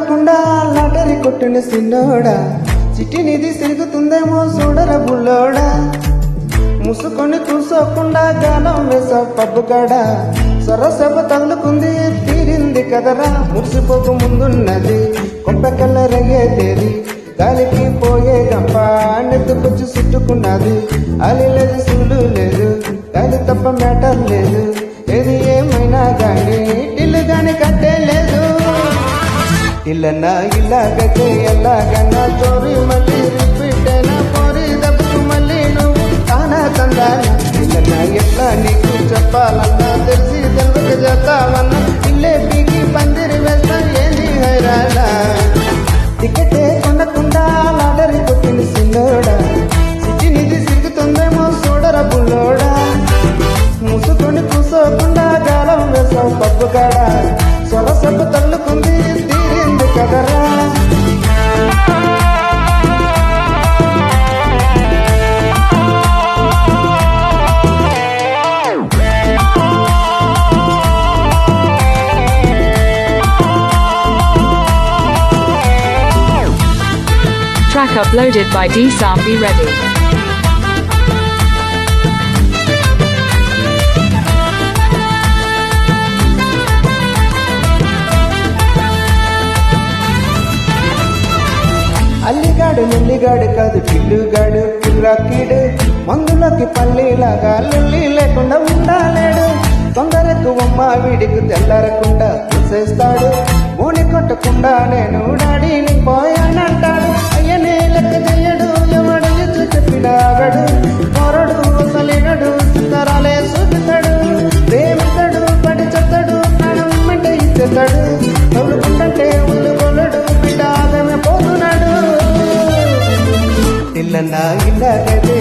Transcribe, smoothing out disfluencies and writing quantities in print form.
కొనకుండా లాటరీ కొట్టిన సిన్నోడా చిట్టి నిధి సిరుగుతుందేమో చూడర బుల్లోడా ముసుకొని కూసోకుండా గానం వేసా పబ్బు కాడ సొరసభ తగులుకుంది తీరింది కదరా మురిసిపోకు ముందున్నది కొంపెకల్ల రయ్యే తేరి గాలికి పోయే గంప నెత్తుకొచ్చి చుట్టుకున్నది అలి లేదు సూలు లేదు గాలి తప్ప మ్యాటర్ లేదు ఏది ఏమైనా గాని ఇల్లు గాని కట్టే లేదు ఇల్లన్నా ఇలాగైతే ఎలాగన్నా చోరీ మళ్ళీ రిపీట్ అయినా పోరి దెబ్బకు మళ్ళీ నువ్వు తానా తందానా ఇల్లన్నా ఎట్లా నీకు చెప్పాలన్నా తెలిసి తెలుగు చేస్తావన్నా ఇల్లే పీకి పందిరి వేస్తా ఏంది హైరానా టికెటే కొనకుండా లాటరీ కొట్టిన సిన్నోడా సిటీ నిధి సిరుగుతుందేమో చూడర బుల్లోడా ముసుకొని కూసోకుండా గాలం వేసావు పప్పు కాడ సొరసబ్బు తల్లుకుంది తీరింది కదరా Track uploaded by D-Sambi Ready. అల్లిగాడు నెల్లిగాడు కాదు పిల్లుగాడు పిల్లకీడు మందులోకి పల్లిలాగా లొల్లి లేకుండా ఉండాలేడు తొందరకు అమ్మ వీడికి తెల్లరకుండా చూసేస్తాడు మూని కొట్టకుండా నేను డాడీని పోయానంటాడు అయ్యనే లెక్క చెయ్యడు ఎవడు ఎచ్చు చెప్పినాగడు మొరడు సలినడు తరాలే చూపిస్తాడు ప్రేమిస్తాడు పడి చెప్తాడు ప్రాణం అంటే ఇచ్చేస్తాడు తగులుకుంటే ఉల్లు కొలడు బిడ్డ ఆగమే పోతున్నాడు ఇల్లన్నా ఇలాగైతే